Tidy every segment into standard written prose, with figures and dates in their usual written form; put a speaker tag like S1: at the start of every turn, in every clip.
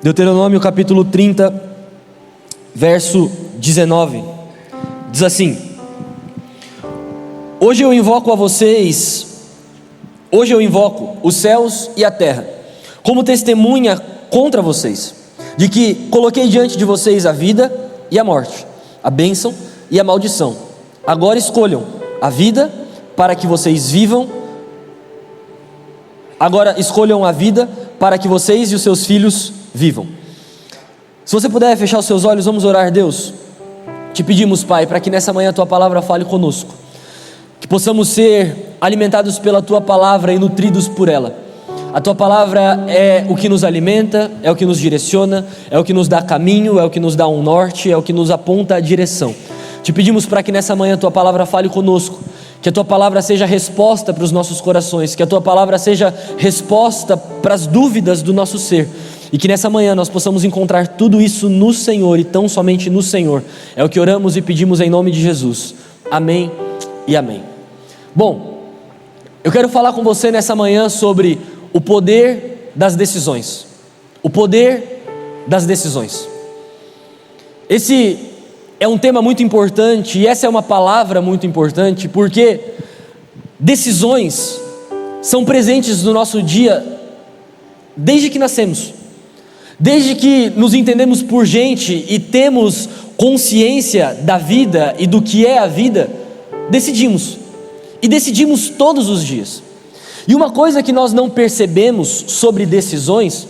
S1: Deuteronômio capítulo 30, verso 19, diz assim: Hoje eu invoco os céus e a terra, como testemunha contra vocês, de que coloquei diante de vocês a vida e a morte, a bênção e a maldição. Agora escolham a vida para que vocês vivam. Agora escolham a vida para que vocês e os seus filhos vivam. Se você puder fechar os seus olhos, vamos orar. Deus, te pedimos, Pai, para que nessa manhã a Tua palavra fale conosco, que possamos ser alimentados pela Tua palavra e nutridos por ela. A Tua palavra é o que nos alimenta, é o que nos direciona, é o que nos dá caminho, é o que nos dá um norte, é o que nos aponta a direção. Te pedimos para que nessa manhã a Tua palavra fale conosco, que a Tua palavra seja resposta para os nossos corações, que a Tua palavra seja resposta para as dúvidas do nosso ser, e que nessa manhã nós possamos encontrar tudo isso no Senhor e tão somente no Senhor. É o que oramos e pedimos em nome de Jesus. Amém e amém. Bom, eu quero falar com você nessa manhã sobre o poder das decisões. O poder das decisões. Esse é um tema muito importante e essa é uma palavra muito importante, porque decisões são presentes no nosso dia desde que nascemos. Desde que nos entendemos por gente e temos consciência da vida e do que é a vida, decidimos. E decidimos todos os dias. E uma coisa que nós não percebemos sobre decisões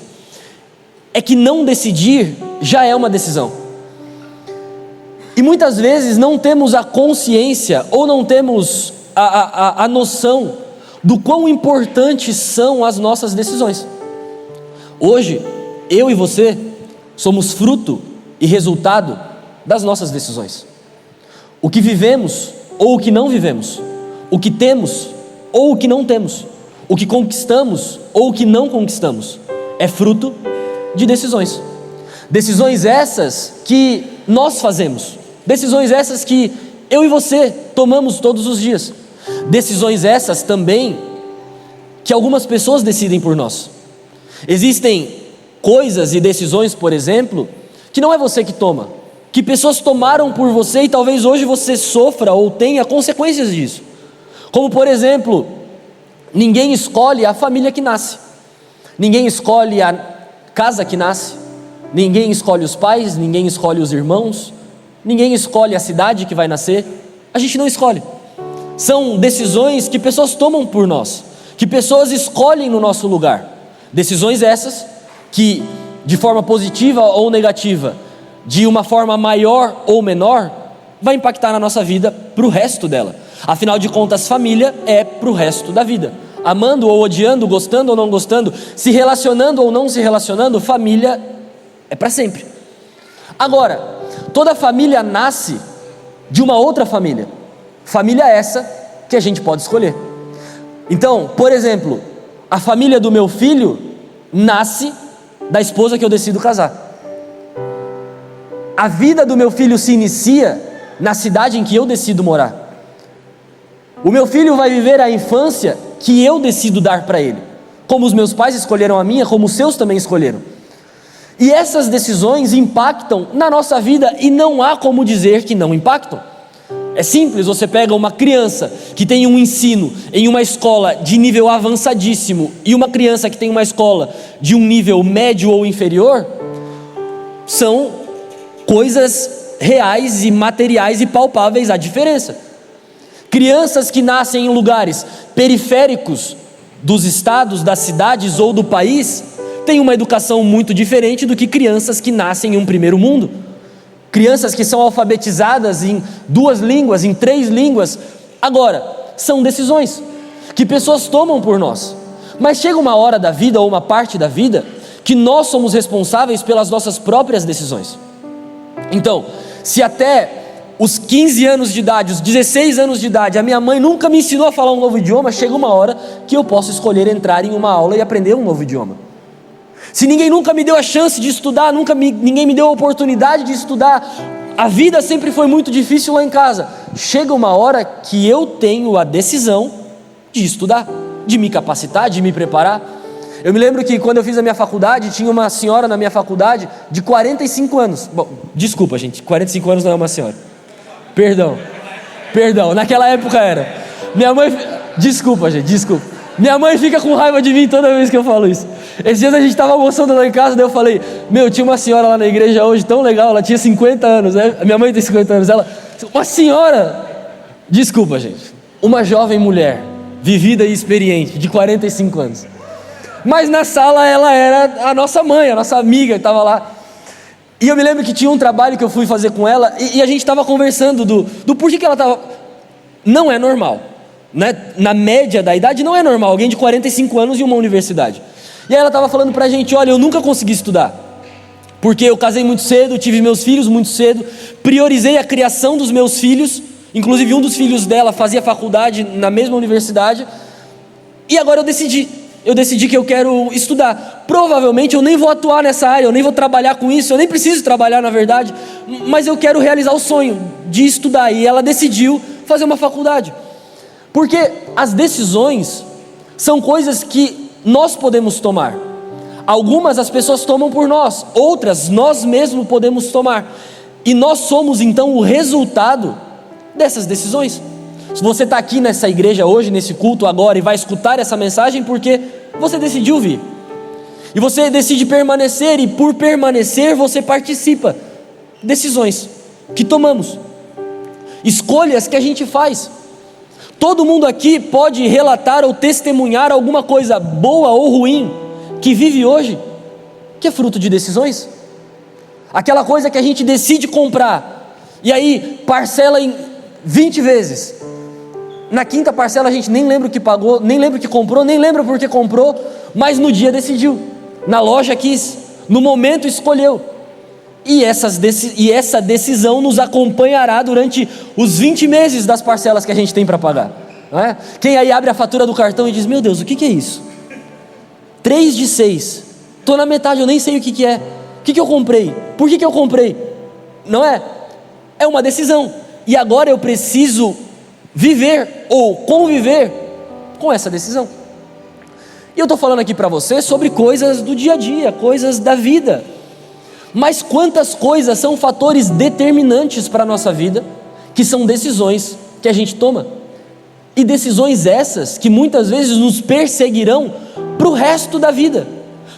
S1: é que não decidir já é uma decisão. E muitas vezes não temos a consciência ou não temos a noção do quão importantes são as nossas decisões. Hoje, eu e você somos fruto e resultado das nossas decisões. O que vivemos ou o que não vivemos, o que temos ou o que não temos, o que conquistamos ou o que não conquistamos, é fruto de decisões. Decisões essas que nós fazemos, decisões essas que eu e você tomamos todos os dias, decisões essas também que algumas pessoas decidem por nós. Existem coisas e decisões, por exemplo, que não é você que toma, que pessoas tomaram por você e talvez hoje você sofra ou tenha consequências disso. Como por exemplo, ninguém escolhe a família que nasce, ninguém escolhe a casa que nasce, ninguém escolhe os pais, ninguém escolhe os irmãos, ninguém escolhe a cidade que vai nascer, a gente não escolhe. São decisões que pessoas tomam por nós, que pessoas escolhem no nosso lugar. Decisões essas que, de forma positiva ou negativa, de uma forma maior ou menor, vai impactar na nossa vida para o resto dela. Afinal de contas, família é para o resto da vida. Amando ou odiando, gostando ou não gostando, se relacionando ou não se relacionando, família é para sempre. Agora, toda família nasce de uma outra família. Família essa que a gente pode escolher. Então, por exemplo, a família do meu filho nasce da esposa que eu decido casar. A vida do meu filho se inicia na cidade em que eu decido morar. O meu filho vai viver a infância que eu decido dar para ele, como os meus pais escolheram a minha, como os seus também escolheram. E essas decisões impactam na nossa vida e não há como dizer que não impactam. É simples, você pega uma criança que tem um ensino em uma escola de nível avançadíssimo e uma criança que tem uma escola de um nível médio ou inferior, são coisas reais e materiais e palpáveis a diferença. Crianças que nascem em lugares periféricos dos estados, das cidades ou do país, têm uma educação muito diferente do que crianças que nascem em um primeiro mundo. Crianças que são alfabetizadas em 2 línguas, em 3 línguas. Agora, são decisões que pessoas tomam por nós. Mas chega uma hora da vida ou uma parte da vida que nós somos responsáveis pelas nossas próprias decisões. Então, se até os 15 anos de idade, os 16 anos de idade, a minha mãe nunca me ensinou a falar um novo idioma, chega uma hora que eu posso escolher entrar em uma aula e aprender um novo idioma. Se ninguém nunca me deu a chance de estudar, ninguém me deu a oportunidade de estudar, a vida sempre foi muito difícil lá em casa, chega uma hora que eu tenho a decisão de estudar, de me capacitar, de me preparar. Eu me lembro que quando eu fiz a minha faculdade, tinha uma senhora na minha faculdade de 45 anos. Bom, desculpa, gente, 45 anos não é uma senhora. Perdão, naquela época era. Minha mãe... Desculpa, gente, desculpa. Minha mãe fica com raiva de mim toda vez que eu falo isso. Esses dias a gente estava almoçando lá em casa, daí eu falei, tinha uma senhora lá na igreja hoje, tão legal, ela tinha 50 anos, né? Minha mãe tem 50 anos, uma senhora... Desculpa, gente. Uma jovem mulher, vivida e experiente, de 45 anos. Mas na sala ela era a nossa mãe, a nossa amiga, que estava lá. E eu me lembro que tinha um trabalho que eu fui fazer com ela, e a gente estava conversando do porquê que ela estava... Não é normal, né? Na média da idade não é normal, alguém de 45 anos em uma universidade. E aí ela estava falando pra gente, olha, eu nunca consegui estudar, porque eu casei muito cedo, tive meus filhos muito cedo, priorizei a criação dos meus filhos, inclusive um dos filhos dela fazia faculdade na mesma universidade, e agora eu decidi que eu quero estudar. Provavelmente eu nem vou atuar nessa área, eu nem vou trabalhar com isso, eu nem preciso trabalhar na verdade, mas eu quero realizar o sonho de estudar. E ela decidiu fazer uma faculdade, porque as decisões são coisas que nós podemos tomar. Algumas as pessoas tomam por nós, outras nós mesmos podemos tomar, e nós somos então o resultado dessas decisões. Se você está aqui nessa igreja hoje, nesse culto agora, e vai escutar essa mensagem porque você decidiu vir, e você decide permanecer, e por permanecer você participa. Decisões que tomamos, escolhas que a gente faz. Todo mundo aqui pode relatar ou testemunhar alguma coisa boa ou ruim que vive hoje, que é fruto de decisões. Aquela coisa que a gente decide comprar, e aí parcela em 20 vezes. Na quinta parcela a gente nem lembra o que pagou, nem lembra o que comprou, nem lembra por que comprou, mas no dia decidiu, na loja quis, no momento escolheu. E essa decisão nos acompanhará durante os 20 meses das parcelas que a gente tem para pagar, não é? Quem aí abre a fatura do cartão e diz, meu Deus, o que é isso? 3 de 6, estou na metade, eu nem sei o que é. O que eu comprei? Por que eu comprei? Não é? É uma decisão, e agora eu preciso viver ou conviver com essa decisão. E eu estou falando aqui para você sobre coisas do dia a dia, coisas da vida. Mas quantas coisas são fatores determinantes para a nossa vida, que são decisões que a gente toma. E decisões essas que muitas vezes nos perseguirão para o resto da vida,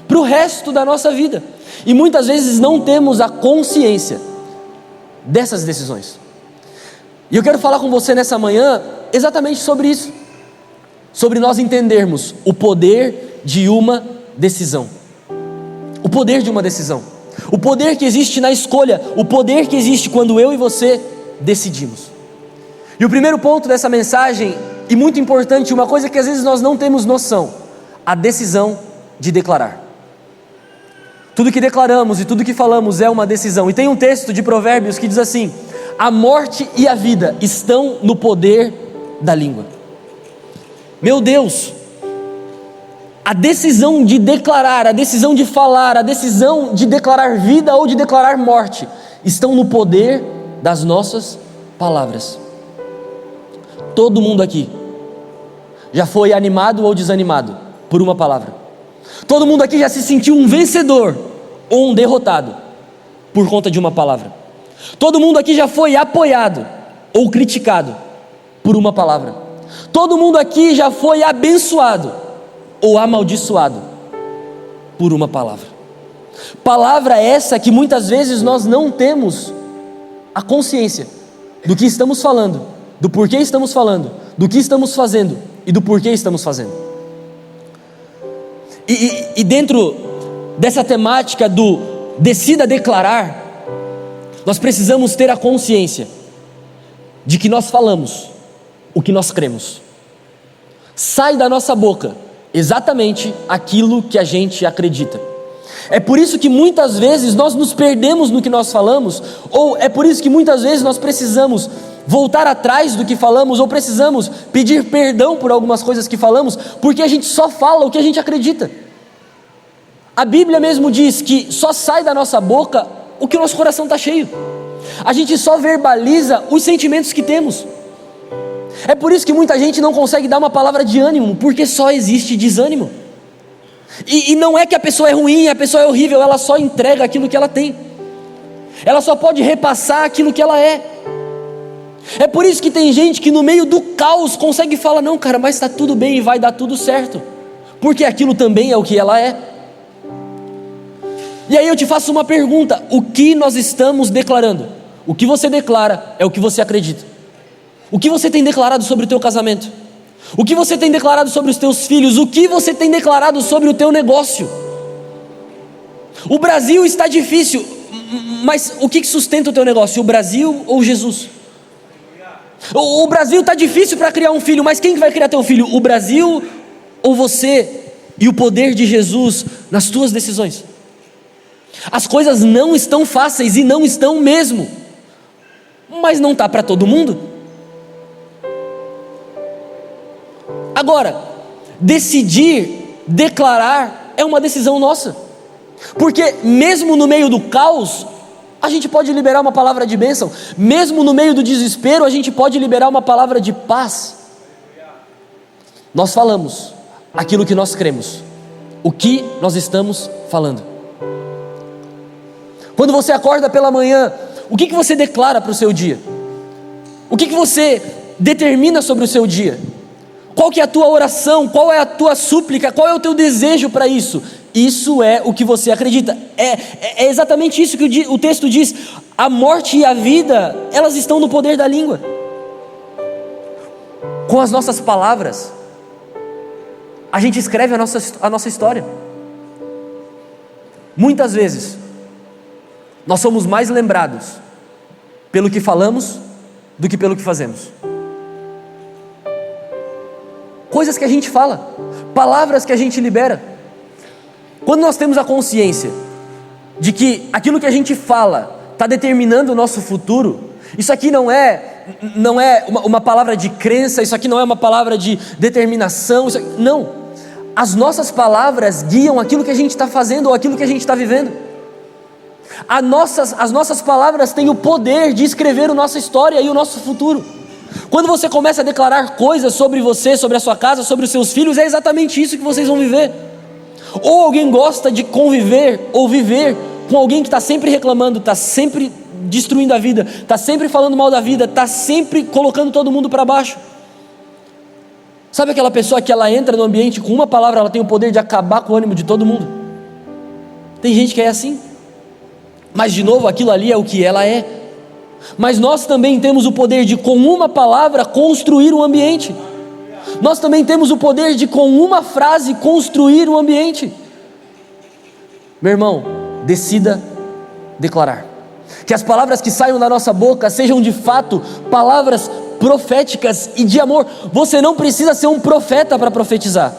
S1: para o resto da nossa vida. E muitas vezes não temos a consciência dessas decisões. E eu quero falar com você nessa manhã exatamente sobre isso, sobre nós entendermos o poder de uma decisão. O poder de uma decisão, o poder que existe na escolha, o poder que existe quando eu e você decidimos. E o primeiro ponto dessa mensagem, e muito importante, uma coisa que às vezes nós não temos noção, a decisão de declarar. Tudo que declaramos e tudo que falamos é uma decisão. E tem um texto de Provérbios que diz assim: a morte e a vida estão no poder da língua. Meu Deus, a decisão de declarar, a decisão de falar, a decisão de declarar vida ou de declarar morte, estão no poder das nossas palavras. Todo mundo aqui já foi animado ou desanimado por uma palavra. Todo mundo aqui já se sentiu um vencedor ou um derrotado por conta de uma palavra. Todo mundo aqui já foi apoiado ou criticado por uma palavra. Todo mundo aqui já foi abençoado ou amaldiçoado por uma palavra. Palavra essa que muitas vezes nós não temos a consciência do que estamos falando, do porquê estamos falando, do que estamos fazendo e do porquê estamos fazendo. E dentro dessa temática do decida declarar, nós precisamos ter a consciência de que nós falamos o que nós cremos. Sai da nossa boca exatamente aquilo que a gente acredita. É por isso que muitas vezes nós nos perdemos no que nós falamos, ou é por isso que muitas vezes nós precisamos voltar atrás do que falamos, ou precisamos pedir perdão por algumas coisas que falamos, porque a gente só fala o que a gente acredita. A Bíblia mesmo diz que só sai da nossa boca o que o nosso coração está cheio. A gente só verbaliza os sentimentos que temos. É por isso que muita gente não consegue dar uma palavra de ânimo, porque só existe desânimo. E não é que a pessoa é ruim, a pessoa é horrível, ela só entrega aquilo que ela tem. Ela só pode repassar aquilo que ela é. É por isso que tem gente que no meio do caos consegue falar: não, cara, mas está tudo bem e vai dar tudo certo, porque aquilo também é o que ela é. E aí eu te faço uma pergunta: o que nós estamos declarando? O que você declara é o que você acredita. O que você tem declarado sobre o teu casamento? O que você tem declarado sobre os teus filhos? O que você tem declarado sobre o teu negócio? O Brasil está difícil, mas o que sustenta o teu negócio? O Brasil ou Jesus? O Brasil está difícil para criar um filho, mas quem vai criar teu filho? O Brasil ou você? E o poder de Jesus nas tuas decisões. As coisas não estão fáceis, e não estão mesmo, mas não está para todo mundo. Agora, decidir, declarar, é uma decisão nossa, porque mesmo no meio do caos, a gente pode liberar uma palavra de bênção. Mesmo no meio do desespero, a gente pode liberar uma palavra de paz. Nós falamos aquilo que nós cremos. O que nós estamos falando? Quando você acorda pela manhã, o que você declara para o seu dia? O que você determina sobre o seu dia? Qual que é a tua oração? Qual é a tua súplica? Qual é o teu desejo para isso? Isso é o que você acredita. É exatamente isso que o texto diz. A morte e a vida, elas estão no poder da língua. Com as nossas palavras, a gente escreve a nossa história. Muitas vezes, nós somos mais lembrados pelo que falamos do que pelo que fazemos. Coisas que a gente fala, palavras que a gente libera. Quando nós temos a consciência de que aquilo que a gente fala está determinando o nosso futuro, isso aqui não é uma palavra de crença, isso aqui não é uma palavra de determinação, não. As nossas palavras guiam aquilo que a gente está fazendo ou aquilo que a gente está vivendo. As nossas palavras têm o poder de escrever a nossa história e o nosso futuro. Quando você começa a declarar coisas sobre você, sobre a sua casa, sobre os seus filhos, é exatamente isso que vocês vão viver. Ou alguém gosta de conviver ou viver com alguém que está sempre reclamando, está sempre destruindo a vida, está sempre falando mal da vida, está sempre colocando todo mundo para baixo. Sabe aquela pessoa que ela entra no ambiente, com uma palavra ela tem o poder de acabar com o ânimo de todo mundo? Tem gente que é assim. Mas de novo, aquilo ali é o que ela é. Mas nós também temos o poder de, com uma palavra, construir um ambiente. Nós também temos o poder de, com uma frase, construir um ambiente. Meu irmão, decida declarar. Que as palavras que saiam da nossa boca sejam de fato palavras proféticas e de amor. Você não precisa ser um profeta para profetizar.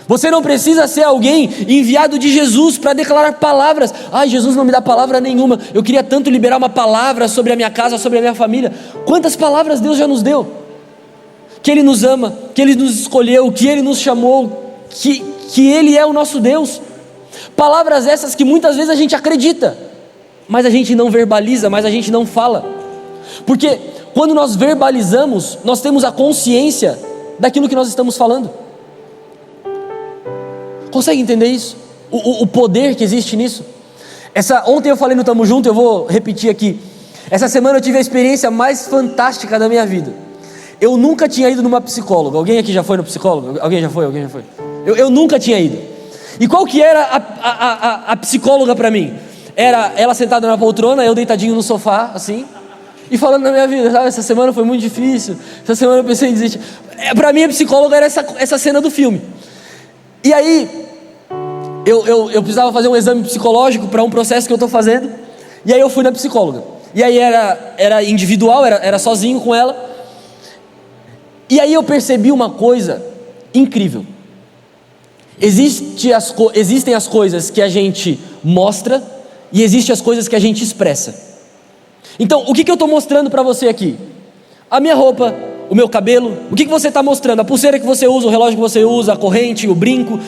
S1: Você não precisa ser alguém enviado de Jesus para declarar palavras. Ai, Jesus não me dá palavra nenhuma. Eu queria tanto liberar uma palavra sobre a minha casa, sobre a minha família. Quantas palavras Deus já nos deu? Que Ele nos ama, que Ele nos escolheu, que Ele nos chamou, que Ele é o nosso Deus. Palavras essas que muitas vezes a gente acredita, mas a gente não verbaliza, mas a gente não fala. Porque quando nós verbalizamos, nós temos a consciência daquilo que nós estamos falando. Consegue entender isso? O poder que existe nisso? Ontem eu falei no Tamo Junto, eu vou repetir aqui. Essa semana eu tive a experiência mais fantástica da minha vida. Eu nunca tinha ido numa psicóloga. Alguém aqui já foi no psicólogo? Alguém já foi? Eu nunca tinha ido. E qual que era a psicóloga para mim? Era ela sentada na poltrona, eu deitadinho no sofá, assim, e falando da minha vida, sabe? Essa semana foi muito difícil, essa semana eu pensei em desistir. Para mim a psicóloga era essa cena do filme. E aí, eu precisava fazer um exame psicológico para um processo que eu estou fazendo, e aí eu fui na psicóloga. E aí era individual, era sozinho com ela. E aí eu percebi uma coisa incrível. Existem as coisas que a gente mostra e existem as coisas que a gente expressa. Então, o que eu estou mostrando para você aqui? A minha roupa, o meu cabelo. O que você está mostrando? A pulseira que você usa, o relógio que você usa, a corrente, o brinco.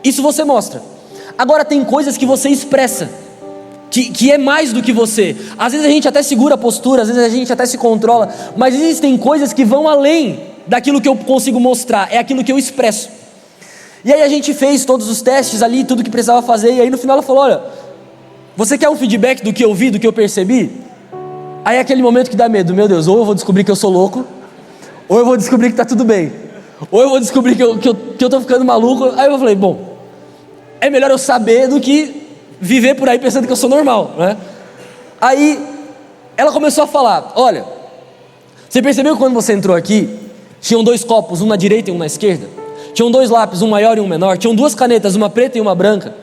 S1: Isso você mostra. Agora tem coisas que você expressa, que é mais do que você. Às vezes a gente até segura a postura, às vezes a gente até se controla, mas existem coisas que vão além daquilo que eu consigo mostrar, é aquilo que eu expresso. E aí a gente fez todos os testes ali, tudo que precisava fazer, e aí no final ela falou: olha, você quer um feedback do que eu vi, do que eu percebi? Aí é aquele momento que dá medo, meu Deus, ou eu vou descobrir que eu sou louco, ou eu vou descobrir que tá tudo bem, ou eu vou descobrir que eu tô ficando maluco. Aí eu falei, bom, é melhor eu saber do que viver por aí pensando que eu sou normal, né? Aí ela começou a falar: olha, você percebeu que quando você entrou aqui, tinham 2 copos, um na direita e um na esquerda? Tinham 2 lápis, um maior e um menor, tinham 2 canetas, uma preta e uma branca.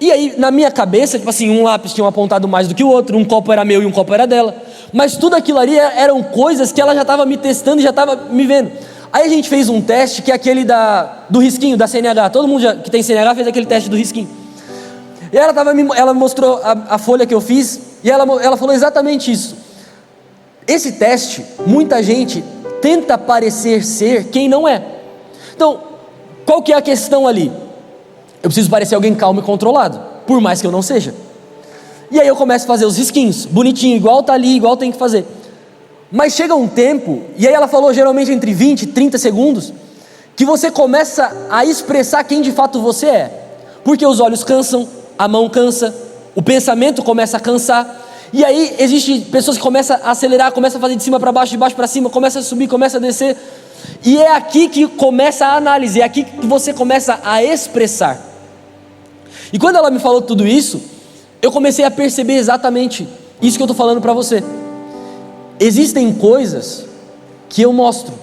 S1: E aí na minha cabeça, tipo assim, um lápis tinha um apontado mais do que o outro, um copo era meu e um copo era dela, mas tudo aquilo ali eram coisas que ela já estava me testando, já estava me vendo. Aí a gente fez um teste, que é aquele do risquinho, da CNH, todo mundo que tem CNH fez aquele teste do risquinho. E ela mostrou a folha que eu fiz, e ela falou exatamente isso. Esse teste, muita gente tenta parecer ser quem não é. Então, qual que é a questão ali? Eu preciso parecer alguém calmo e controlado, por mais que eu não seja. E aí eu começo a fazer os risquinhos, bonitinho, igual tá ali, igual tem que fazer. Mas chega um tempo, e aí ela falou geralmente entre 20 e 30 segundos, que você começa a expressar quem de fato você é. Porque os olhos cansam, a mão cansa, o pensamento começa a cansar. E aí existem pessoas que começam a acelerar, começam a fazer de cima para baixo, de baixo para cima, começa a subir, começa a descer. E é aqui que começa a análise, é aqui que você começa a expressar. E quando ela me falou tudo isso, eu comecei a perceber exatamente isso que eu estou falando para você. Existem coisas que eu mostro,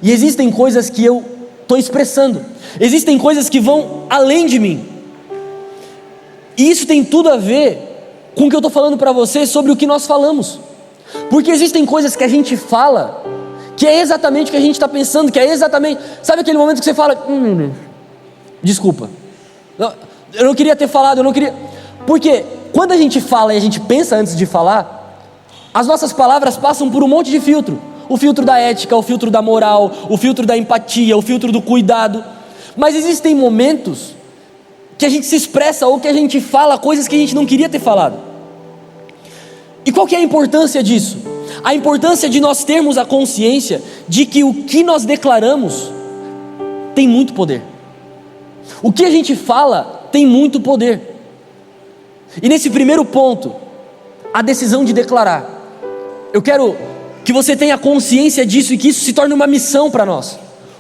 S1: e existem coisas que eu estou expressando, existem coisas que vão além de mim. E isso tem tudo a ver com o que eu estou falando para você sobre o que nós falamos. Porque existem coisas que a gente fala, que é exatamente o que a gente está pensando, que é exatamente... Sabe aquele momento que você fala, desculpa, eu não queria ter falado, eu não queria... Porque quando a gente fala e a gente pensa antes de falar, as nossas palavras passam por um monte de filtro. O filtro da ética, o filtro da moral, o filtro da empatia, o filtro do cuidado. Mas existem momentos que a gente se expressa ou que a gente fala coisas que a gente não queria ter falado. E qual que é a importância disso? A importância de nós termos a consciência de que o que nós declaramos tem muito poder. O que a gente fala tem muito poder. E nesse primeiro ponto, a decisão de declarar, eu quero que você tenha consciência disso e que isso se torne uma missão para nós.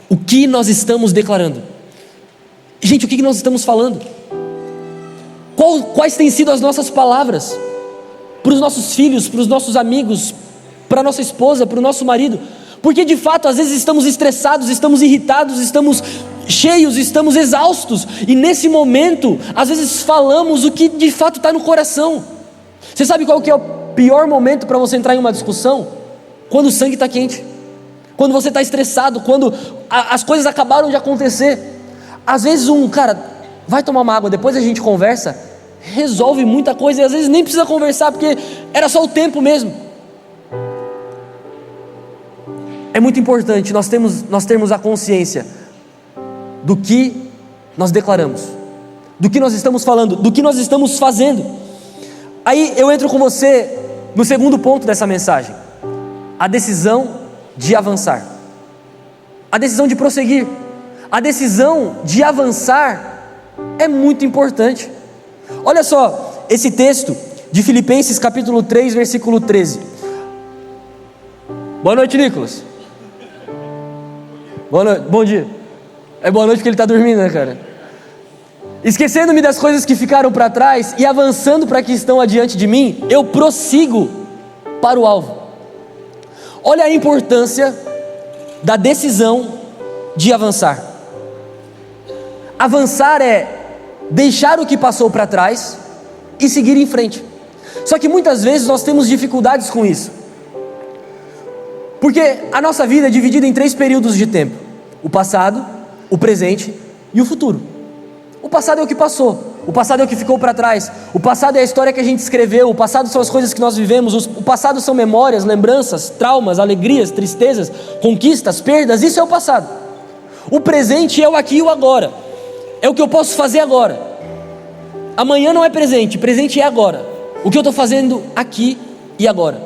S1: O que nós estamos declarando? Gente, o que nós estamos falando? Quais têm sido as nossas palavras? Para os nossos filhos, para os nossos amigos, para a nossa esposa, para o nosso marido? Porque de fato, às vezes estamos estressados, estamos irritados, estamos cheios, estamos exaustos. E nesse momento, às vezes falamos o que de fato está no coração. Você sabe qual que é o pior momento para você entrar em uma discussão? Quando o sangue está quente. Quando você está estressado, quando as coisas acabaram de acontecer. Às vezes cara, vai tomar uma água, depois a gente conversa, resolve muita coisa, e às vezes nem precisa conversar, porque era só o tempo mesmo. É muito importante nós termos a consciência do que nós declaramos, do que nós estamos falando, do que nós estamos fazendo. Aí eu entro com você no segundo ponto dessa mensagem: a decisão de avançar, a decisão de prosseguir. A decisão de avançar é muito importante. Olha só esse texto de Filipenses capítulo 3, versículo 13. Boa noite, Nicolas. Boa noite, bom dia. É boa noite porque ele está dormindo, né, cara? Esquecendo-me das coisas que ficaram para trás e avançando para que estão adiante de mim, eu prossigo para o alvo. Olha a importância da decisão de avançar. Avançar é deixar o que passou para trás e seguir em frente. Só que muitas vezes nós temos dificuldades com isso, porque a nossa vida é dividida em 3 períodos de tempo: o passado, o presente e o futuro. O passado é o que passou, o passado é o que ficou para trás, o passado é a história que a gente escreveu, o passado são as coisas que nós vivemos, o passado são memórias, lembranças, traumas, alegrias, tristezas, conquistas, perdas. Isso é o passado. O presente é o aqui e o agora, é o que eu posso fazer agora. Amanhã não é presente, presente é agora, o que eu estou fazendo aqui e agora.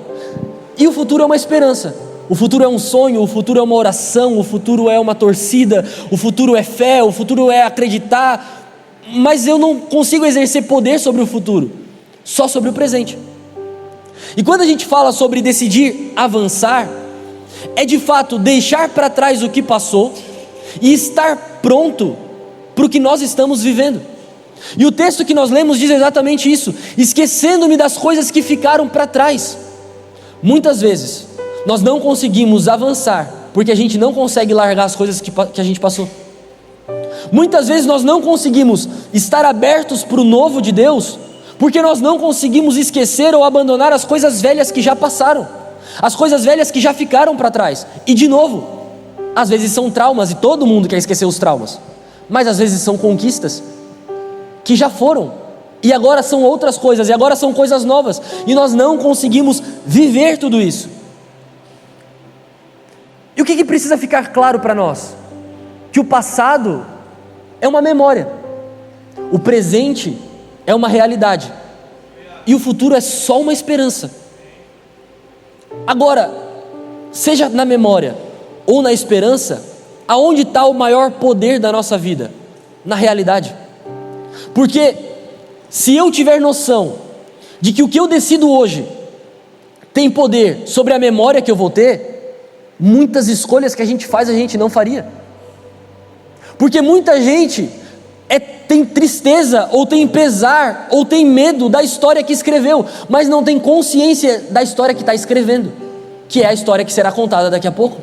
S1: E o futuro é uma esperança, o futuro é um sonho, o futuro é uma oração, o futuro é uma torcida, o futuro é fé, o futuro é acreditar, mas eu não consigo exercer poder sobre o futuro, só sobre o presente. E quando a gente fala sobre decidir avançar, é de fato deixar para trás o que passou e estar pronto para o que nós estamos vivendo. E o texto que nós lemos diz exatamente isso: esquecendo-me das coisas que ficaram para trás. Muitas vezes nós não conseguimos avançar porque a gente não consegue largar as coisas que a gente passou. Muitas vezes nós não conseguimos estar abertos para o novo de Deus porque nós não conseguimos esquecer ou abandonar as coisas velhas que já passaram, as coisas velhas que já ficaram para trás. E de novo, às vezes são traumas, e todo mundo quer esquecer os traumas, mas às vezes são conquistas que já foram, e agora são outras coisas, e agora são coisas novas, e nós não conseguimos viver tudo isso. E o que precisa ficar claro para nós? Que o passado é uma memória, o presente é uma realidade, e o futuro é só uma esperança. Agora, seja na memória ou na esperança, aonde está o maior poder da nossa vida? Na realidade. Porque se eu tiver noção de que o que eu decido hoje tem poder sobre a memória que eu vou ter, muitas escolhas que a gente faz a gente não faria. Porque muita gente tem tristeza, ou tem pesar, ou tem medo da história que escreveu, mas não tem consciência da história que está escrevendo, que é a história que será contada daqui a pouco.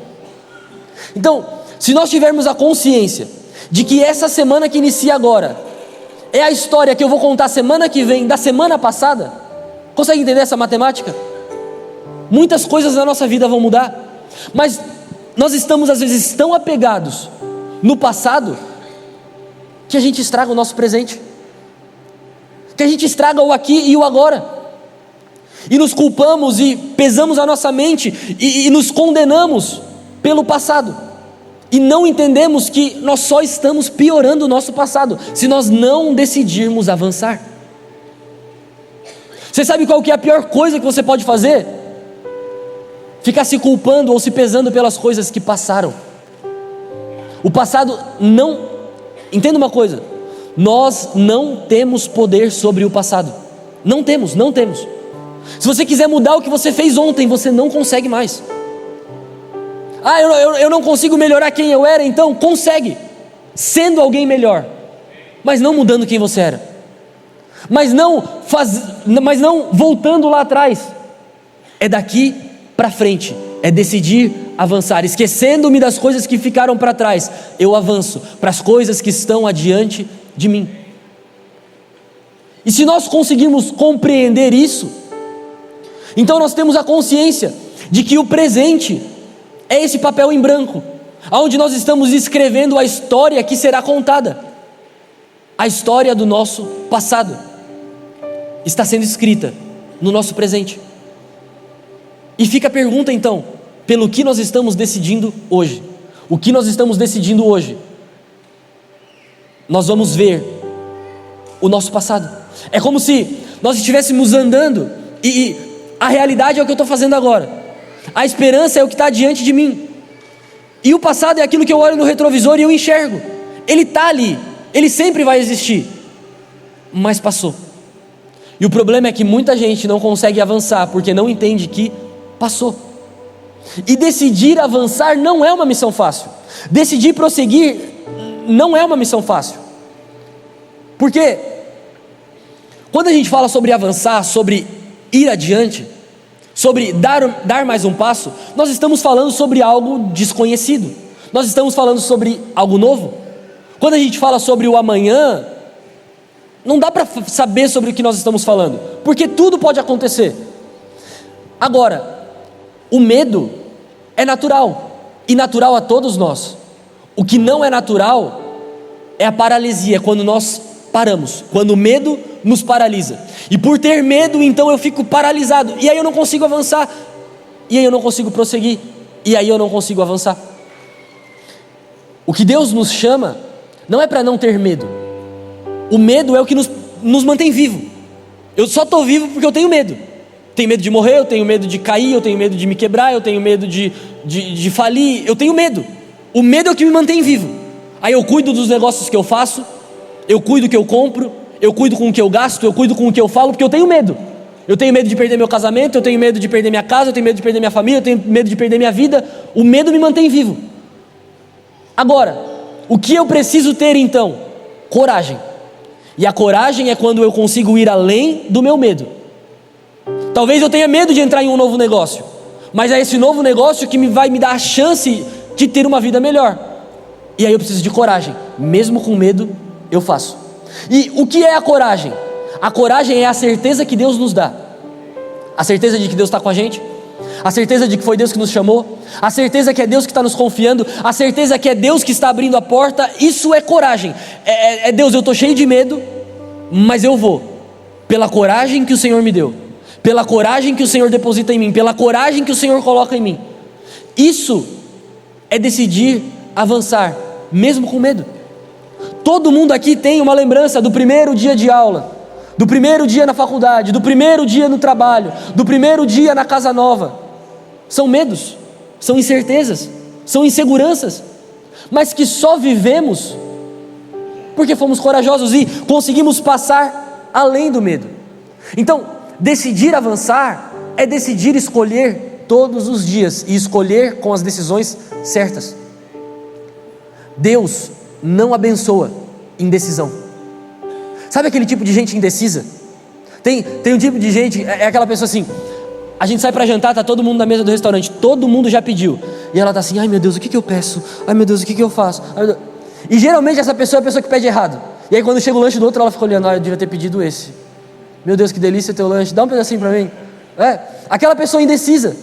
S1: Então, se nós tivermos a consciência de que essa semana que inicia agora é a história que eu vou contar semana que vem, da semana passada, consegue entender essa matemática? Muitas coisas na nossa vida vão mudar, mas nós estamos às vezes tão apegados no passado, que a gente estraga o nosso presente, que a gente estraga o aqui e o agora, e nos culpamos e pesamos a nossa mente e nos condenamos pelo passado, e não entendemos que nós só estamos piorando o nosso passado, se nós não decidirmos avançar. Você sabe qual que é a pior coisa que você pode fazer? Ficar se culpando ou se pesando pelas coisas que passaram. O passado não... Entenda uma coisa, nós não temos poder sobre o passado, não temos. Se você quiser mudar o que você fez ontem, você não consegue mais. Eu não consigo melhorar quem eu era, então consegue, sendo alguém melhor, mas não mudando quem você era, mas não voltando lá atrás. É daqui para frente, é decidir avançar, esquecendo-me das coisas que ficaram para trás, eu avanço para as coisas que estão adiante de mim. E se nós conseguirmos compreender isso, então nós temos a consciência de que o presente é esse papel em branco, onde nós estamos escrevendo a história que será contada. A história do nosso passado está sendo escrita no nosso presente. E fica a pergunta então, pelo que nós estamos decidindo hoje? O que nós estamos decidindo hoje? Nós vamos ver o nosso passado. É como se nós estivéssemos andando e a realidade é o que eu estou fazendo agora, a esperança é o que está diante de mim, e o passado é aquilo que eu olho no retrovisor e eu enxergo. Ele está ali, ele sempre vai existir, mas passou. E o problema é que muita gente não consegue avançar porque não entende que passou. E decidir avançar não é uma missão fácil. Decidir prosseguir não é uma missão fácil. Porque quando a gente fala sobre avançar, sobre ir adiante, sobre dar mais um passo, nós estamos falando sobre algo desconhecido. Nós estamos falando sobre algo novo. Quando a gente fala sobre o amanhã, não dá para saber sobre o que nós estamos falando, porque tudo pode acontecer. Agora, o medo é natural, e natural a todos nós. O que não é natural é a paralisia, quando nós paramos, quando o medo nos paralisa, e por ter medo, então eu fico paralisado, e aí eu não consigo avançar, e aí eu não consigo prosseguir, e aí eu não consigo avançar. O que Deus nos chama não é para não ter medo. O medo é o que nos mantém vivo. Eu só estou vivo porque eu tenho medo. Tenho medo de morrer, eu tenho medo de cair, eu tenho medo de me quebrar, eu tenho medo de falir, eu tenho medo. O medo é o que me mantém vivo. Aí eu cuido dos negócios que eu faço, eu cuido do que eu compro, eu cuido com o que eu gasto, eu cuido com o que eu falo, porque eu tenho medo. Eu tenho medo de perder meu casamento, eu tenho medo de perder minha casa, eu tenho medo de perder minha família, eu tenho medo de perder minha vida. O medo me mantém vivo. Agora, o que eu preciso ter então? Coragem. E a coragem é quando eu consigo ir além do meu medo. Talvez eu tenha medo de entrar em um novo negócio, mas é esse novo negócio que vai me dar a chance de ter uma vida melhor. E aí eu preciso de coragem. Mesmo com medo, eu faço. E o que é a coragem? A coragem é a certeza que Deus nos dá. A certeza de que Deus está com a gente, a certeza de que foi Deus que nos chamou, a certeza que é Deus que está nos confiando, a certeza que é Deus que está abrindo a porta. Isso é coragem. Deus, eu estou cheio de medo, mas eu vou, pela coragem que o Senhor me deu, pela coragem que o Senhor deposita em mim, pela coragem que o Senhor coloca em mim. Isso é decidir avançar, mesmo com medo. Todo mundo aqui tem uma lembrança do primeiro dia de aula, do primeiro dia na faculdade, do primeiro dia no trabalho, do primeiro dia na casa nova. São medos, são incertezas, são inseguranças, mas que só vivemos porque fomos corajosos e conseguimos passar além do medo. Então, decidir avançar é decidir escolher todos os dias e escolher com as decisões certas. Deus não abençoa indecisão. Sabe aquele tipo de gente indecisa? Tem um tipo de gente, é aquela pessoa assim, a gente sai para jantar, tá todo mundo na mesa do restaurante, todo mundo já pediu, e ela tá assim, ai meu Deus, o que eu peço? Ai meu Deus, o que eu faço? E geralmente essa pessoa é a pessoa que pede errado. E aí quando chega o lanche do outro, ela fica olhando, eu devia ter pedido esse. Meu Deus, que delícia teu lanche, dá um pedacinho para mim. Aquela pessoa indecisa.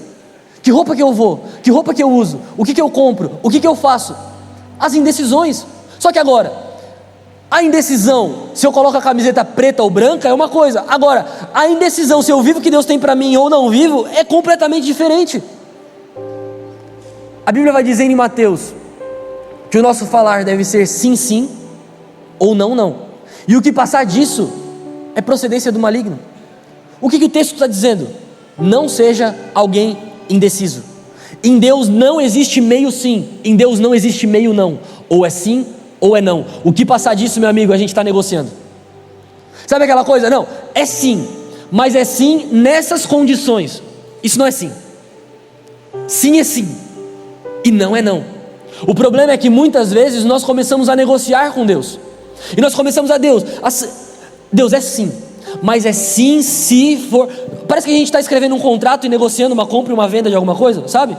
S1: Que roupa que eu vou? Que roupa que eu uso? O que eu compro? O que eu faço? As indecisões. Só que agora, a indecisão, se eu coloco a camiseta preta ou branca, é uma coisa. Agora, a indecisão, se eu vivo o que Deus tem para mim ou não vivo, é completamente diferente. A Bíblia vai dizer em Mateus que o nosso falar deve ser sim, sim, ou não, não. E o que passar disso é procedência do maligno. O que o texto está dizendo? Não seja alguém indeciso. Em Deus não existe meio sim, em Deus não existe meio não. Ou é sim, ou é não. O que passar disso, meu amigo, a gente está negociando. Sabe aquela coisa? Não, é sim, mas é sim nessas condições. Isso não é sim. Sim é sim, e não é não. O problema é que muitas vezes nós começamos a negociar com Deus. E nós começamos Deus é sim, mas é sim se for. Parece que a gente está escrevendo um contrato e negociando uma compra e uma venda de alguma coisa, sabe?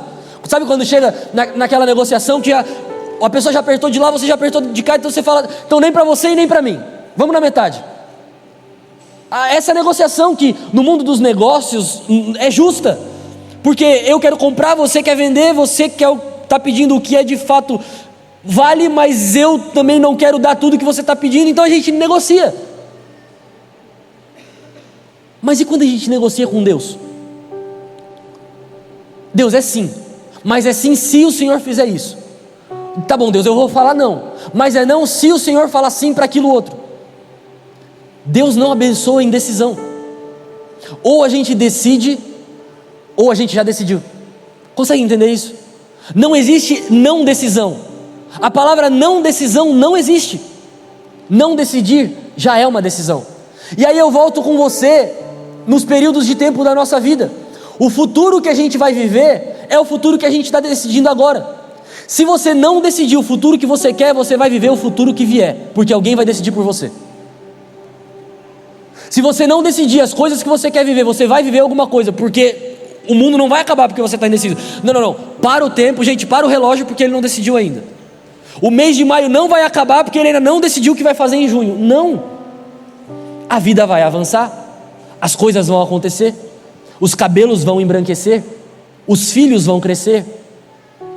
S1: Sabe quando chega naquela negociação que a pessoa já apertou de lá, você já apertou de cá, então você fala, então nem para você e nem para mim, vamos na metade. Essa negociação que no mundo dos negócios é justa, porque eu quero comprar, você quer vender, você está pedindo o que é de fato vale, mas eu também não quero dar tudo que você está pedindo, então a gente negocia. Mas e quando a gente negocia com Deus? Deus é sim, mas é sim se o Senhor fizer isso. Tá bom, Deus, eu vou falar não, mas é não se o Senhor falar sim para aquilo outro. Deus não abençoa a indecisão. Ou a gente decide, ou a gente já decidiu. Consegue entender isso? Não existe não decisão. A palavra não decisão não existe. Não decidir já é uma decisão. E aí eu volto com você nos períodos de tempo da nossa vida. O futuro que a gente vai viver é o futuro que a gente está decidindo agora. Se você não decidir o futuro que você quer, você vai viver o futuro que vier, porque alguém vai decidir por você. Se você não decidir as coisas que você quer viver, você vai viver alguma coisa, porque o mundo não vai acabar porque você está indeciso. Não, para o tempo, gente, para o relógio, porque ele não decidiu ainda. O mês de maio não vai acabar porque ele ainda não decidiu o que vai fazer em junho. Não, a vida vai avançar, as coisas vão acontecer, os cabelos vão embranquecer, os filhos vão crescer,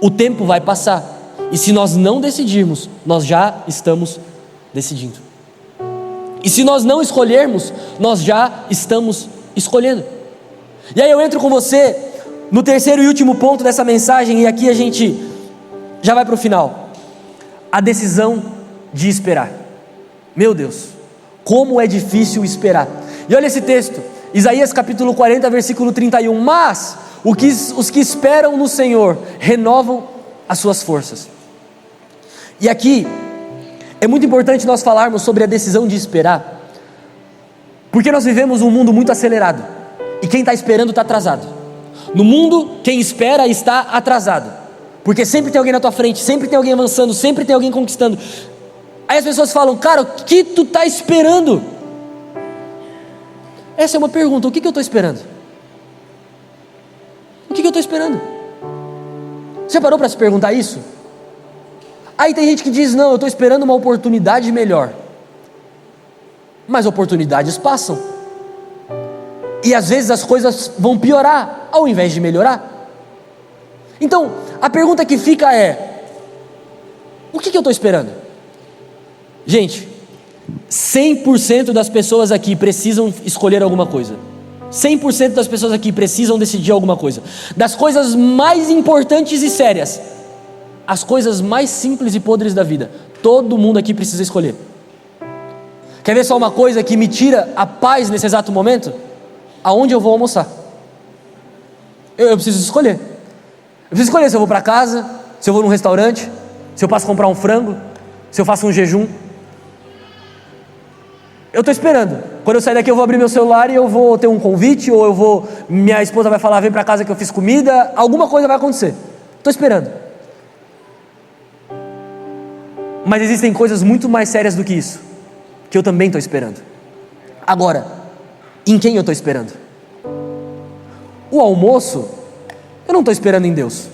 S1: o tempo vai passar, e se nós não decidirmos, nós já estamos decidindo. E se nós não escolhermos, nós já estamos escolhendo. E aí eu entro com você no terceiro e último ponto dessa mensagem, e aqui a gente já vai para o final. A decisão de esperar. Meu Deus, como é difícil esperar. E olha esse texto, Isaías capítulo 40, versículo 31, mas os que esperam no Senhor renovam as suas forças. E aqui é muito importante nós falarmos sobre a decisão de esperar, porque nós vivemos um mundo muito acelerado, e quem está esperando está atrasado. No mundo, quem espera está atrasado, porque sempre tem alguém na tua frente, sempre tem alguém avançando, sempre tem alguém conquistando. Aí as pessoas falam: cara, o que tu está esperando? Essa é uma pergunta: o que eu estou esperando? O que eu estou esperando? Você parou para se perguntar isso? Aí tem gente que diz: não, eu estou esperando uma oportunidade melhor. Mas oportunidades passam, e às vezes as coisas vão piorar ao invés de melhorar. Então a pergunta que fica é: o que eu estou esperando? Gente, 100% das pessoas aqui precisam escolher alguma coisa. 100% das pessoas aqui precisam decidir alguma coisa. Das coisas mais importantes e sérias, as coisas mais simples e podres da vida, todo mundo aqui precisa escolher. Quer ver só uma coisa que me tira a paz nesse exato momento? Aonde eu vou almoçar? Eu preciso escolher. Eu preciso escolher se eu vou para casa, se eu vou num restaurante, se eu passo a comprar um frango, se eu faço um jejum. Eu estou esperando. Quando eu sair daqui eu vou abrir meu celular e eu vou ter um convite, ou minha esposa vai falar: vem para casa que eu fiz comida. Alguma coisa vai acontecer. Estou esperando. Mas existem coisas muito mais sérias do que isso, que eu também estou esperando. Agora, em quem eu estou esperando? O almoço, eu não estou esperando em Deus,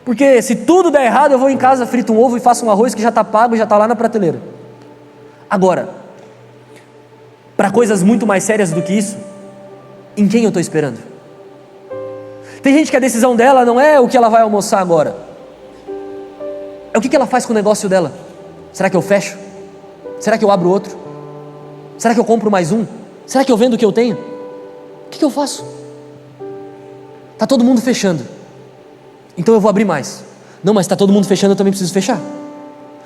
S1: porque se tudo der errado eu vou em casa, frito um ovo e faço um arroz que já está pago e já está lá na prateleira. Agora, para coisas muito mais sérias do que isso, em quem eu estou esperando? Tem gente que a decisão dela não é o que ela vai almoçar agora, é o que ela faz com o negócio dela. Será que eu fecho? Será que eu abro outro? Será que eu compro mais um? Será que eu vendo o que eu tenho? O que eu faço? Está todo mundo fechando, então eu vou abrir mais. Não, mas está todo mundo fechando, eu também preciso fechar.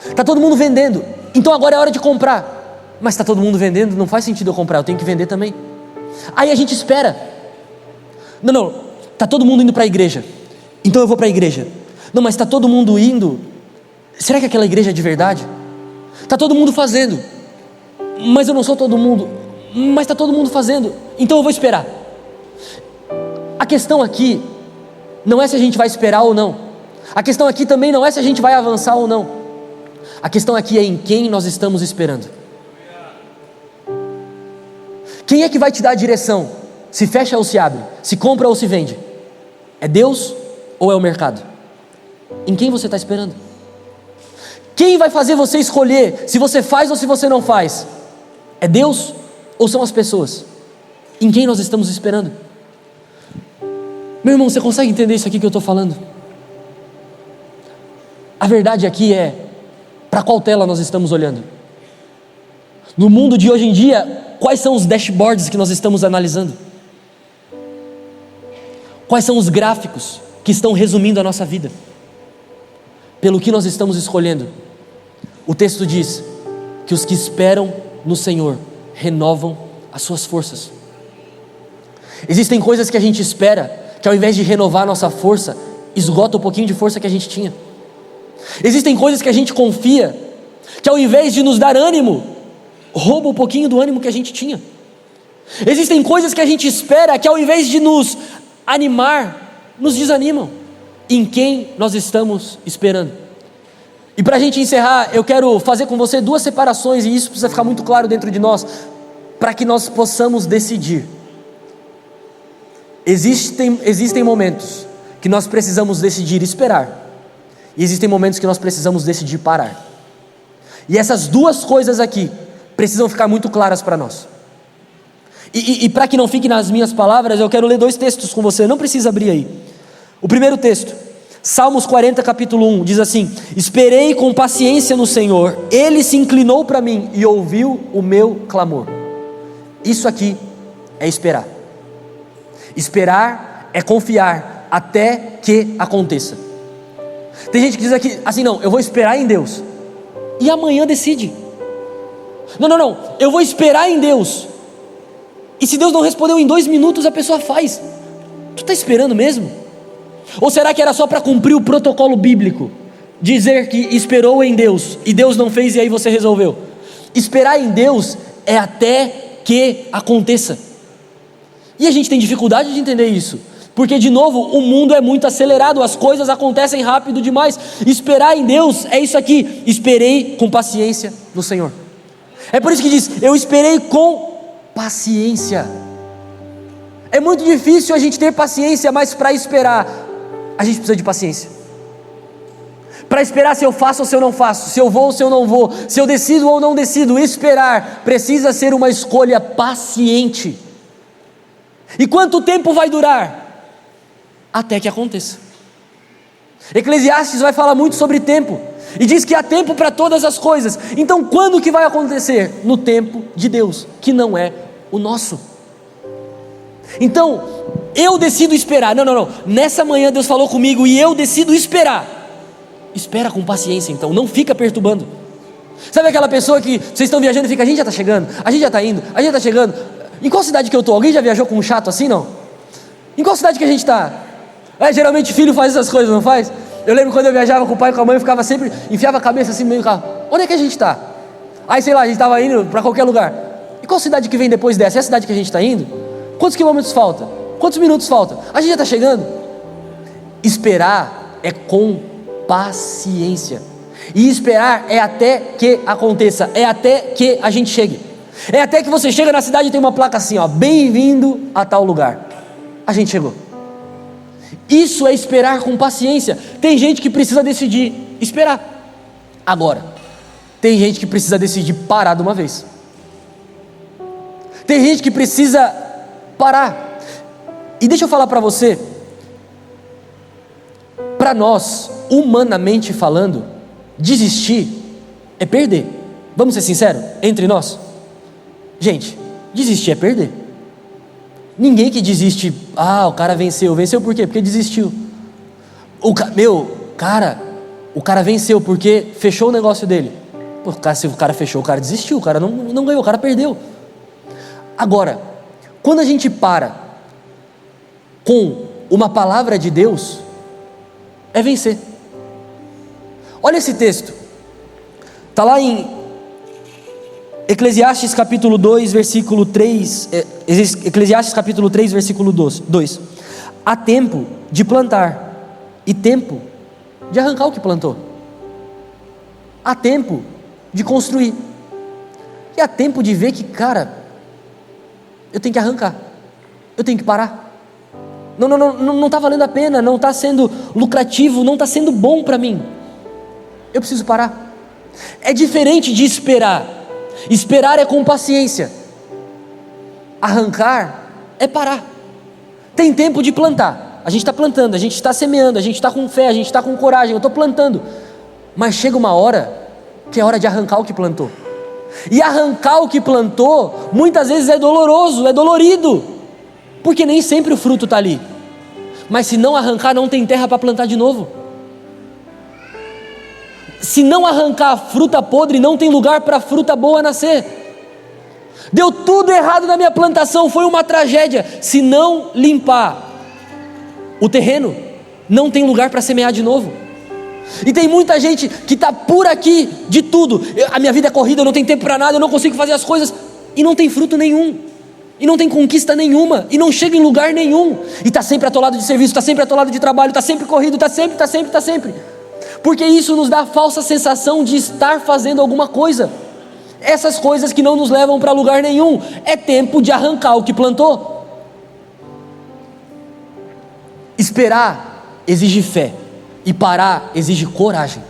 S1: Está todo mundo vendendo, então agora é hora de comprar. Mas está todo mundo vendendo, não faz sentido eu comprar, eu tenho que vender também. Aí a gente espera. Não, está todo mundo indo para a igreja, então eu vou para a igreja. Não, mas está todo mundo indo, será que aquela igreja é de verdade? Está todo mundo fazendo, mas eu não sou todo mundo. Mas está todo mundo fazendo, então eu vou esperar. A questão aqui não é se a gente vai esperar ou não. A questão aqui também não é se a gente vai avançar ou não. A questão aqui é em quem nós estamos esperando. Quem é que vai te dar a direção? Se fecha ou se abre? Se compra ou se vende? É Deus ou é o mercado? Em quem você está esperando? Quem vai fazer você escolher se você faz ou se você não faz? É Deus ou são as pessoas? Em quem nós estamos esperando? Meu irmão, você consegue entender isso aqui que eu estou falando? A verdade aqui é: para qual tela nós estamos olhando? No mundo de hoje em dia, quais são os dashboards que nós estamos analisando? Quais são os gráficos que estão resumindo a nossa vida? Pelo que nós estamos escolhendo? O texto diz que os que esperam no Senhor renovam as suas forças. Existem coisas que a gente espera, que ao invés de renovar a nossa força, esgota um pouquinho de força que a gente tinha. Existem coisas que a gente confia, que ao invés de nos dar ânimo, rouba um pouquinho do ânimo que a gente tinha. Existem coisas que a gente espera, que ao invés de nos animar, nos desanimam. Em quem nós estamos esperando? E para a gente encerrar, eu quero fazer com você duas separações, e isso precisa ficar muito claro dentro de nós, para que nós possamos decidir. Existem momentos que nós precisamos decidir esperar, e existem momentos que nós precisamos decidir parar. E essas duas coisas aqui precisam ficar muito claras para nós. E para que não fique nas minhas palavras, eu quero ler dois textos com você, não precisa abrir aí. O primeiro texto, Salmos 40, capítulo 1, diz assim: esperei com paciência no Senhor, Ele se inclinou para mim e ouviu o meu clamor. Isso aqui é esperar. Esperar é confiar até que aconteça. Tem gente que diz aqui, assim: não, eu vou esperar em Deus, e amanhã decide. Não, eu vou esperar em Deus, E se Deus não respondeu em 2 minutos, a pessoa faz. Tu está esperando mesmo? Ou será que era só para cumprir o protocolo bíblico? Dizer que esperou em Deus e Deus não fez e aí você resolveu. Esperar em Deus é até que aconteça. E a gente tem dificuldade de entender isso, porque de novo o mundo é muito acelerado, as coisas acontecem rápido demais. Esperar em Deus é isso aqui: esperei com paciência no Senhor. É por isso que diz, eu esperei com paciência. É muito difícil a gente ter paciência, mas para esperar a gente precisa de paciência. Para esperar se eu faço ou se eu não faço, se eu vou ou se eu não vou, se eu decido ou não decido, esperar precisa ser uma escolha paciente. E quanto tempo vai durar? Até que aconteça. Eclesiastes vai falar muito sobre tempo, e diz que há tempo para todas as coisas. Então quando que vai acontecer? No tempo de Deus, que não é o nosso. Então, eu decido esperar. Não, nessa manhã Deus falou comigo e eu decido esperar. Espera com paciência então, não fica perturbando. Sabe aquela pessoa que vocês estão viajando e fica, a gente já está chegando, a gente já está indo, a gente já está chegando. Em qual cidade que eu estou? Alguém já viajou com um chato assim, não? Em qual cidade que a gente está? Geralmente filho faz essas coisas, não faz? Eu lembro quando eu viajava com o pai e com a mãe, eu ficava sempre, enfiava a cabeça assim no meio do carro. Onde é que a gente está? Aí sei lá, a gente estava indo para qualquer lugar. E qual cidade que vem depois dessa? É a cidade que a gente está indo? Quantos quilômetros falta? Quantos minutos falta? A gente já está chegando? Esperar é com paciência. E esperar é até que aconteça, é até que a gente chegue. É até que você chega na cidade e tem uma placa assim, ó, bem-vindo a tal lugar. A gente chegou. Isso é esperar com paciência. Tem gente que precisa decidir esperar. Agora, tem gente que precisa decidir parar de uma vez. Tem gente que precisa parar. E deixa eu falar para você, para nós, humanamente falando, desistir é perder. Vamos ser sinceros entre nós? Gente, desistir é perder. Ninguém que desiste, o cara venceu por quê? Porque desistiu. O cara venceu porque fechou o negócio dele. Pô, se o cara fechou, o cara desistiu, o cara não ganhou, o cara perdeu. Agora, quando a gente para com uma palavra de Deus, é vencer. Olha esse texto, está lá em Eclesiastes capítulo 2, versículo 3, Eclesiastes capítulo 3, versículo 2. Há tempo de plantar e tempo de arrancar o que plantou. Há tempo de construir e há tempo de ver que, eu tenho que arrancar, eu tenho que parar. Não está valendo a pena, não está sendo lucrativo, não está sendo bom para mim. Eu preciso parar. É diferente de esperar. Esperar é com paciência. Arrancar é parar. Tem tempo de plantar. A gente está plantando, a gente está semeando, a gente está com fé, a gente está com coragem. Eu estou plantando. Mas chega uma hora que é hora de arrancar o que plantou. E arrancar o que plantou muitas vezes é doloroso, é dolorido, porque nem sempre o fruto está ali. Mas se não arrancar, não tem terra para plantar de novo. Se não arrancar a fruta podre, não tem lugar para a fruta boa nascer. Deu tudo errado na minha plantação, foi uma tragédia. Se não limpar o terreno, não tem lugar para semear de novo. E tem muita gente que está por aqui de tudo. A minha vida é corrida, eu não tenho tempo para nada, eu não consigo fazer as coisas, e não tem fruto nenhum, e não tem conquista nenhuma, e não chega em lugar nenhum, e está sempre atolado de serviço, está sempre atolado de trabalho, está sempre corrido, está sempre. Porque isso nos dá a falsa sensação de estar fazendo alguma coisa. Essas coisas que não nos levam para lugar nenhum. É tempo de arrancar o que plantou. Esperar exige fé, e parar exige coragem.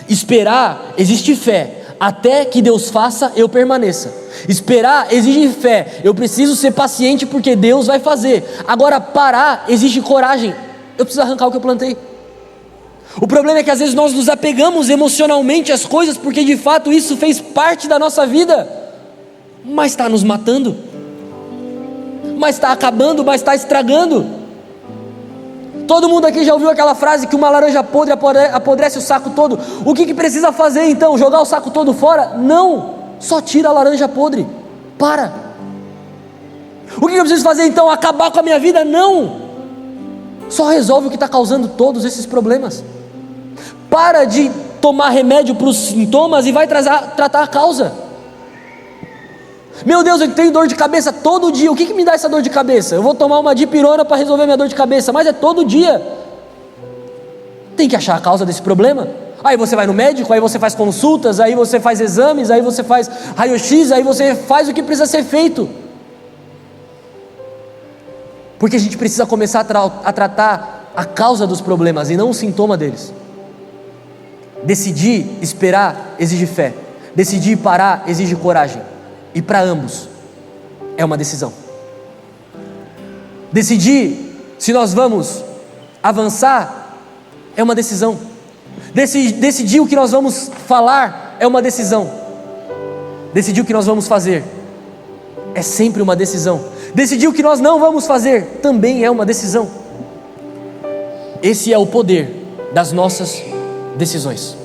S1: Esperar exige fé, até que Deus faça, eu permaneça. Esperar exige fé, eu preciso ser paciente porque Deus vai fazer. Agora parar exige coragem, eu preciso arrancar o que eu plantei. O problema é que às vezes nós nos apegamos emocionalmente às coisas, porque de fato isso fez parte da nossa vida, mas está nos matando, mas está acabando, mas está estragando. Todo mundo aqui já ouviu aquela frase que uma laranja podre apodrece o saco todo. O que precisa fazer então? Jogar o saco todo fora? Não, só tira a laranja podre. O que eu preciso fazer então? Acabar com a minha vida? Não! Só resolve o que está causando todos esses problemas. Para de tomar remédio para os sintomas e vai tratar a causa. Meu Deus, eu tenho dor de cabeça todo dia. O que me dá essa dor de cabeça? Eu vou tomar uma dipirona para resolver minha dor de cabeça, mas é todo dia. Tem que achar a causa desse problema. Aí você vai no médico, aí você faz consultas, aí você faz exames, aí você faz raio-x, aí você faz o que precisa ser feito. Porque a gente precisa começar a tratar a causa dos problemas e não o sintoma deles. Decidir esperar exige fé. Decidir parar exige coragem. E para ambos é uma decisão. Decidir se nós vamos avançar é uma decisão. Decidir o que nós vamos falar é uma decisão. Decidir o que nós vamos fazer é sempre uma decisão. Decidir o que nós não vamos fazer também é uma decisão. Esse é o poder das nossas decisões.